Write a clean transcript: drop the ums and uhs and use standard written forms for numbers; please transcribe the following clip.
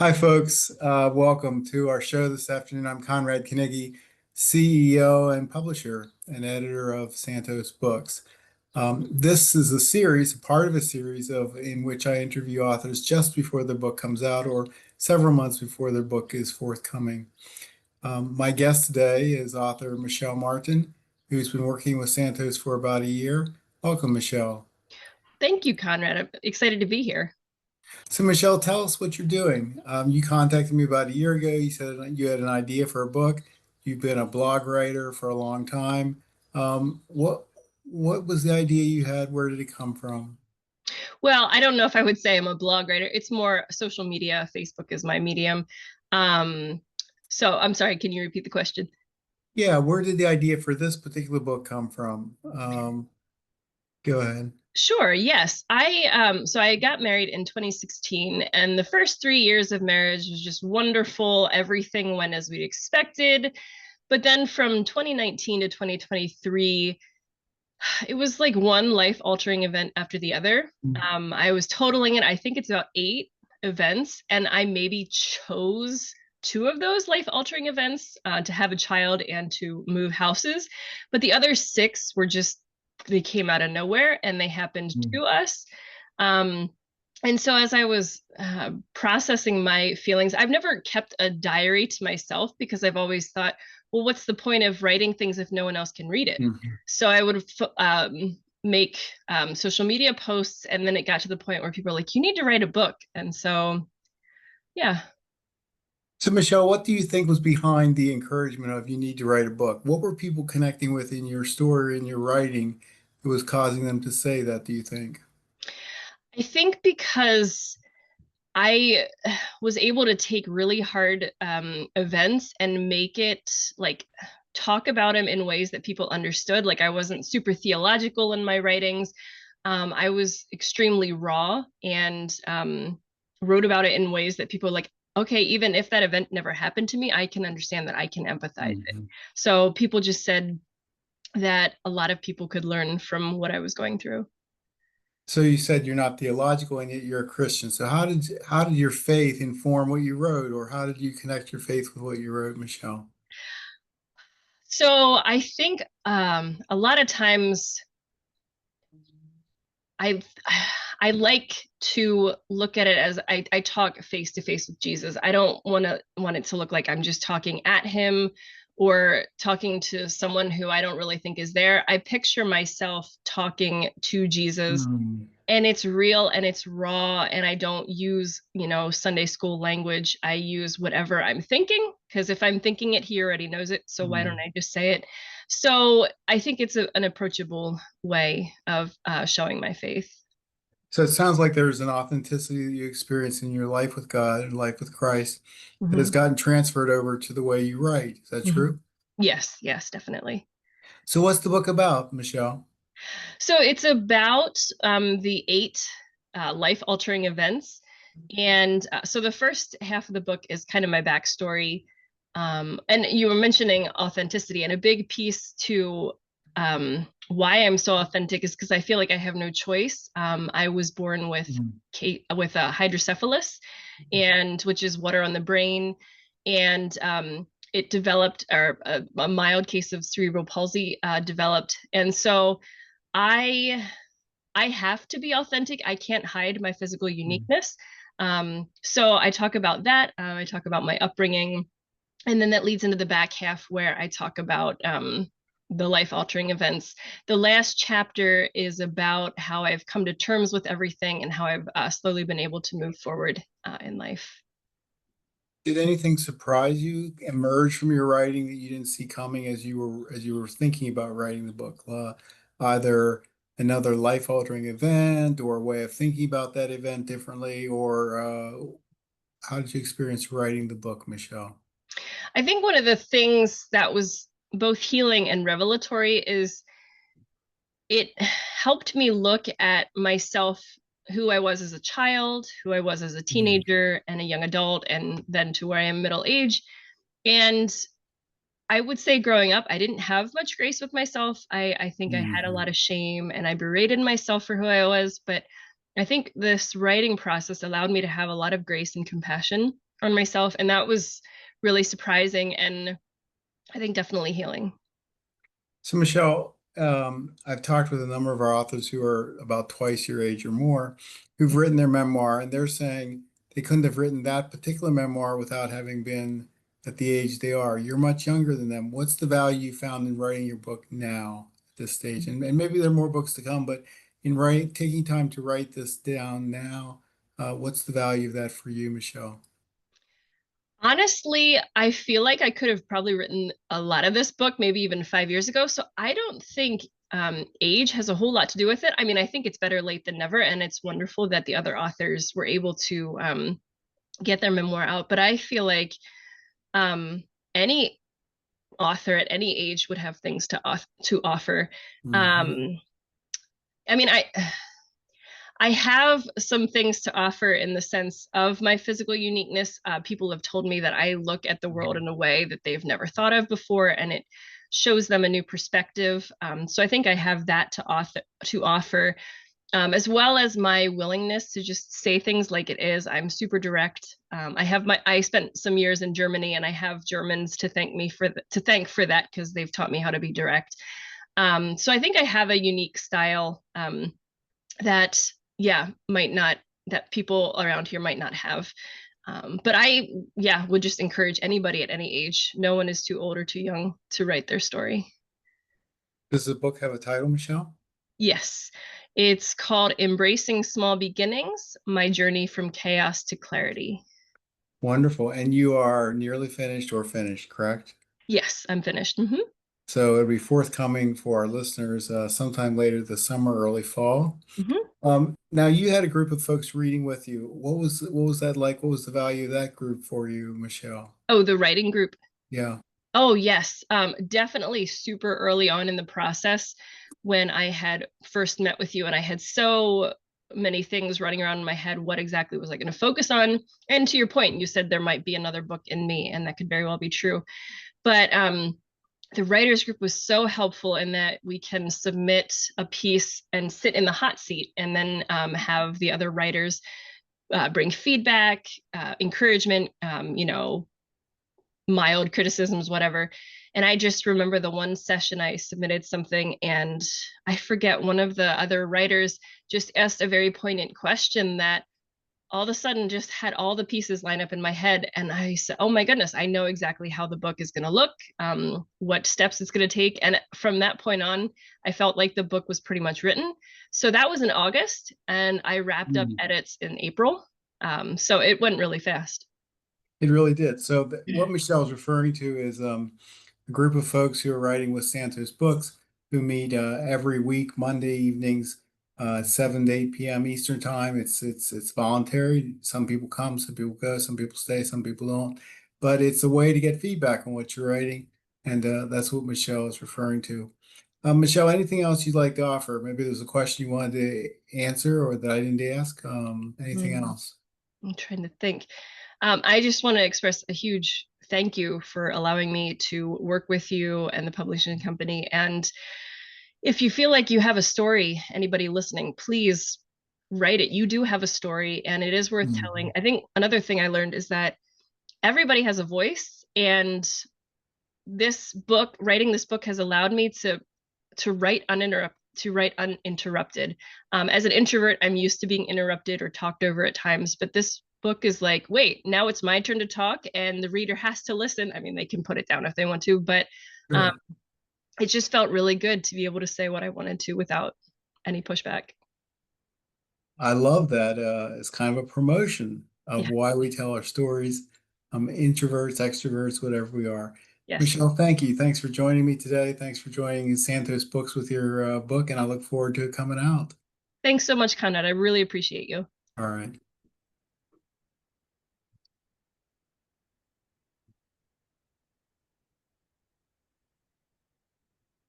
Hi, folks. Welcome to our show this afternoon. I'm Conrad Carnegie, CEO and publisher and editor of Santos Books. This is a series, a part of a series in which I interview authors just before their book comes out or several months before their book is forthcoming. My guest today is author Michelle Martin, who's been working with Santos for about a year. Welcome, Michelle. Thank you, Conrad. I'm excited to be here. So, Michelle, tell us what you're doing. You contacted me about a year ago. You said you had an idea for a book. You've been a blog writer for a long time. What was the idea you had? Where did it come from? Well, I don't know if I would say I'm a blog writer. It's more social media. Facebook is my medium. Um, so I'm sorry, can you repeat the question? Yeah, where did the idea for this particular book come from? Go ahead. Sure, yes. I got married in 2016, and the first 3 years of marriage was just wonderful. Everything went as we'd expected. But then from 2019 to 2023, it was like one life-altering event after the other. I was totaling it. I think it's about 8 events, and I maybe chose two of those life-altering events to have a child and to move houses, but the other six were just they came out of nowhere and they happened Mm. to us. Um, and so as I was processing my feelings, I've never kept a diary to myself because I've always thought, well, what's the point of writing things if no one else can read it? Mhm. So I would make social media posts, and then it got to the point where people are like, "You need to write a book." And so, yeah. So, Michelle, what do you think was behind the encouragement of you need to write a book? What were people connecting with in your story, in your writing, that was causing them to say that, do you think? I think because I was able to take really hard events and make it like talk about them in ways that people understood. Like I wasn't super theological in my writings. I was extremely raw and wrote about it in ways that people were like, okay, even if that event never happened to me, I can understand that I can empathize it. Mhm. So people just said that a lot of people could learn from what I was going through. So you said you're not theological and yet you're a Christian. So how did your faith inform what you wrote, or how did you connect your faith with what you wrote, Michelle? So I think a lot of times I I like to look at it as I talk face to face with Jesus. I don't want it to look like I'm just talking at him or talking to someone who I don't really think is there. I picture myself talking to Jesus, Hmm. and it's real and it's raw, and I don't use, Sunday school language. I use whatever I'm thinking, because if I'm thinking it, he already knows it. So why don't Hmm. I just say it? So I think it's an approachable way of showing my faith. So it sounds like there's an authenticity that you experience in your life with God and life with Christ that has Hmm. gotten transferred over to the way you write. Is that Hmm. true? Yes, yes, definitely. So what's the book about, Michelle? So it's about the 8 life-altering events. And so the first half of the book is kind of my backstory. And you were mentioning authenticity, and a big piece to why I'm so authentic is because I feel like I have no choice. I was born with Hmm. with a hydrocephalus, and which is water on the brain, and it developed, or a mild case of cerebral palsy developed, and so I I have to be authentic. I can't hide my physical uniqueness. So I talk about that. I talk about my upbringing, and then that leads into the back half where I talk about the life altering events. The last chapter is about how I've come to terms with everything and how I've slowly been able to move forward in life. Did anything surprise you, emerge from your writing that you didn't see coming as you were thinking about writing the book? Either another life-altering event or a way of thinking about that event differently, or how did you experience writing the book, Michelle? I think one of the things that was both healing and revelatory is it helped me look at myself, who I was as a child, who I was as a Mm. teenager and a young adult, and then to where I am middle age. And I would say growing up, I didn't have much grace with myself. I think I had a Mhm. lot of shame and I berated myself for who I was. But I think this writing process allowed me to have a lot of grace and compassion. on myself, and that was really surprising and I think definitely healing. So, Michelle, I've talked with a number of our authors who are about twice your age or more, who've written their memoir, and they're saying they couldn't have written that particular memoir without having been at the age they are. You're much younger than them. What's the value you found in writing your book now at this stage? And maybe there are more books to come, but in writing, taking time to write this down now, what's the value of that for you, Michelle? Honestly, I feel like I could have probably written a lot of this book maybe even 5 years ago. So I don't think age has a whole lot to do with it. I mean, I think it's better late than never, and it's wonderful that the other authors were able to get their memoir out. But I feel like um, any author at any age would have things to offer. Mhm. Um, I mean, I have some things to offer in the sense of my physical uniqueness. People have told me that I look at the world in a way that they've never thought of before, and it shows them a new perspective. So I think I have that to offer, as well as my willingness to just say things like it is. I'm super direct. I spent some years in Germany, and I have Germans to thank for that because they've taught me how to be direct. So I think I have a unique style. That yeah might not that people around here might not have. But I yeah would just encourage anybody at any age. No one is too old or too young to write their story. Does the book have a title, Michelle? Yes, it's called Embracing Small Beginnings: My Journey from Chaos to Clarity. Wonderful. And you are nearly finished or finished, correct? Yes, I'm finished. So it'll be forthcoming for our listeners sometime later this summer, early fall. Hmm. Now you had a group of folks reading with you. What was that like? What was the value of that group for you, Michelle? Oh, the writing group. Yeah. Oh, yes. Definitely super early on in the process when I had first met with you, and I had so many things running around in my head. What exactly was I going to focus on? And to your point, you said there might be another book in me, and that could very well be true. But the writers group was so helpful in that we can submit a piece and sit in the hot seat, and then have the other writers bring feedback, encouragement, mild criticisms, whatever. And I just remember the one session I submitted something, and I forget, one of the other writers just asked a very poignant question that all of a sudden just had all the pieces line up in my head. And I said, oh my goodness, I know exactly how the book is going to look, what steps it's going to take. And from that point on, I felt like the book was pretty much written. So that was in August, and I wrapped up Mm. edits in April. So it went really fast. It really did. So what Michelle's referring to is a group of folks who are writing with Santos Books who meet every week, Monday evenings, 7 to 8 p.m. Eastern time. It's voluntary. Some people come, some people go, some people stay, some people don't. But it's a way to get feedback on what you're writing, and that's what Michelle is referring to. Michelle, anything else you'd like to offer? Maybe there's a question you wanted to answer or that I didn't ask. Anything Mm, else? I'm trying to think. I just want to express a huge thank you for allowing me to work with you and the publishing company. And if you feel like you have a story, anybody listening, please write it. You do have a story, and it is worth telling. Mhm. I think another thing I learned is that everybody has a voice, and writing this book has allowed me to write uninterrupted. As an introvert, I'm used to being interrupted or talked over at times, but this book is like, wait, now it's my turn to talk, and the reader has to listen. I mean, they can put it down if they want to, but um, Sure. it just felt really good to be able to say what I wanted to without any pushback. I love that. It's kind of a promotion of Yeah. why we tell our stories. Introverts, extroverts, whatever we are. Yes. Michelle, thank you. Thanks for joining me today. Thanks for joining Santos Books with your book, and I look forward to it coming out. Thanks so much, Conrad. I really appreciate you. All right.